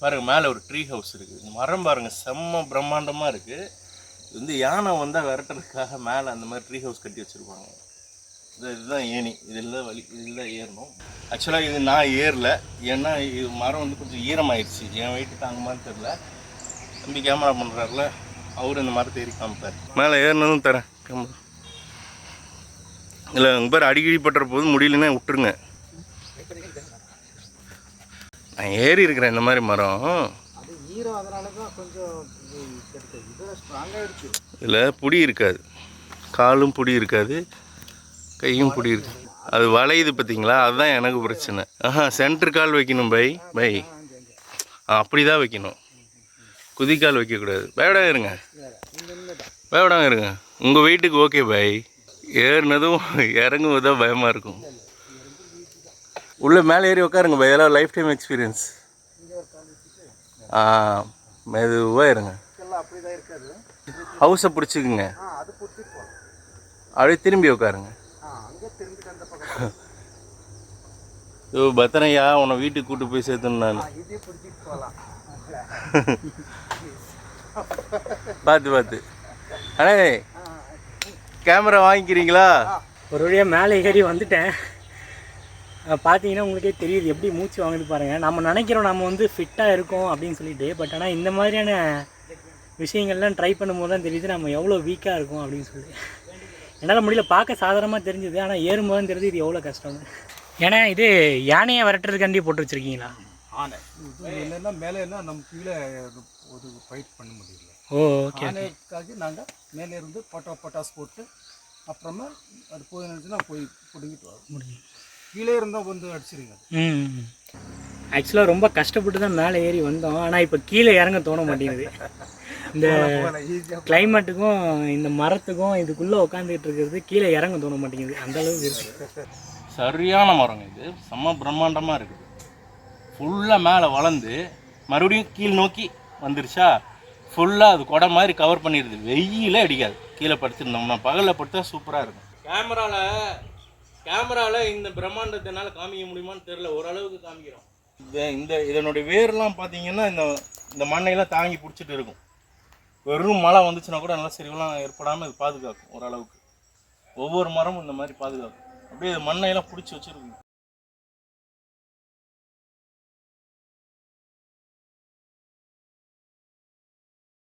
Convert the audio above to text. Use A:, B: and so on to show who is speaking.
A: பாருங்கள் மேலே ஒரு ட்ரீ ஹவுஸ் இருக்குது. மரம் பாருங்கள் செம்ம பிரம்மாண்டமாக இருக்குது. இது வந்து யானை வந்தால் விரட்டுறதுக்காக மேலே அந்த மாதிரி ட்ரீ ஹவுஸ் கட்டி வச்சுருப்பாங்க. இதுதான் ஏணி, இதில் தான் வழி, இதில் தான் ஏறணும். ஆக்சுவலாக இது நான் ஏறல, ஏன்னா இது மரம் வந்து கொஞ்சம் ஈரமாயிடுச்சு. என் வெயிட்டு தாங்குமான்னு தெரில. தம்பி கேமரா பண்ணுறாருல, அவரு இந்த மரத்தை ஏறி காமிப்பார். மேலே ஏறினதும் தரேன் கேமரா. இல்லை உங்கள் பேர் அடிக்கடி பட்டுற போது முடியலன்னா விட்டுருங்க. நான் ஏறி இருக்கிறேன் இந்த மாதிரி மரம். இதில் புடி இருக்காது, காலும் புடி இருக்காது, கையும் புடி இருக்கு. அது வளையுது பார்த்தீங்களா, அதுதான் எனக்கு பிரச்சனை. சென்டர் கால் வைக்கணும் பை பை, அப்படி தான் வைக்கணும், குதிக்கால் வைக்கக்கூடாது. பயப்படாம இருங்க, பயப்படாம இருங்க. உங்கள் வெயிட்டுக்கு ஓகே பை. ஏறினதும் இறங்குவது தான் பயமாக இருக்கும். உள்ளே மேலே ஏறி உட்காருங்க பை, இதெல்லாம் லைஃப் டைம் எக்ஸ்பீரியன்ஸ். மெதுவாக இருங்க. ஹவுஸை பிடிச்சிக்குங்க, அப்படியே திரும்பி உட்காருங்க. பத்திரையா உன்னை வீட்டுக்கு கூட்டு போய் சேர்த்துன்னு நான் பார்த்து அண்ணே கேமரா வாங்கிக்கிறீங்களா?
B: ஒரு வழியாக மேலே ஏறி வந்துட்டேன். பார்த்தீங்கன்னா உங்களுக்கே தெரியுது எப்படி மூச்சு வாங்குது பாருங்கள். நம்ம நினைக்கிறோம் நம்ம வந்து ஃபிட்டாக இருக்கோம் அப்படின்னு சொல்லிட்டு, பட் ஆனால் இந்த மாதிரியான விஷயங்கள்லாம் ட்ரை பண்ணும்போது தான் தெரியுது நம்ம எவ்வளோ வீக்காக இருக்கும் அப்படின்னு சொல்லி. என்னால் முடியல, பார்க்க சாதாரணமாக தெரிஞ்சுது, ஆனால் ஏறும்போது தான் தெரியுது இது எவ்வளோ கஷ்டம்னு. ஏன்னா இது யானையை விரட்டுறதுக்காண்டி போட்டு வச்சுருக்கீங்களா?
C: ஆனை என்னென்னா மேலே எல்லாம் நம்ம கீழே ஒரு ஃபைட் பண்ண முடியல.
B: ஓகே.
C: ஆனைக்காக நாங்கள் மேலே இருந்து பட்டாஸ் போட்டு அப்புறமா அது போய் நினச்சுன்னா போய் பிடிங்கிட்டு வரோம். முடியும், கீழே இருந்தால் வந்து அடிச்சிருங்க.
B: ஆக்சுவலாக ரொம்ப கஷ்டப்பட்டு தான் மேலே ஏறி வந்தோம், ஆனால் இப்போ கீழே இறங்க தோண மாட்டேங்குது. இந்த கிளைமேட்டுக்கும் இந்த மரத்துக்கும் இதுக்குள்ளே உட்காந்துக்கிட்டு இருக்கிறது கீழே இறங்க தோண மாட்டேங்குது, அந்த அளவுக்கு இருக்குது.
A: சரியான மரங்க இது, செம்ம பிரம்மாண்டமாக இருக்குது. ஃபுல்லாக மேலே வளர்ந்து மறுபடியும் கீழ் நோக்கி வந்துருச்சா, ஃபுல்லாக அது கொடை மாதிரி கவர் பண்ணிடுது. வெயிலே அடிக்காது. கீழே படுத்துருந்தோம்னா பகலில் படுத்தா சூப்பராக இருக்கும். கேமராவில் இந்த பிரம்மாண்டத்தினால காமிக்க முடியுமான்னு தெரில, ஓரளவுக்கு காமிக்கிறோம். இதனுடைய வேர்லாம் பார்த்தீங்கன்னா இந்த மண்ணையெல்லாம் தாங்கி பிடிச்சிட்டு இருக்கும். வெறும் மழை வந்துச்சுன்னா கூட நல்லா சரிவெல்லாம் ஏற்படாமல் இது பாதுகாக்கும் ஓரளவுக்கு. ஒவ்வொரு மரமும் இந்த மாதிரி பாதுகாக்கும். அப்படியே மண்ணையெல்லாம் பிடிச்சி வச்சுருக்கும்.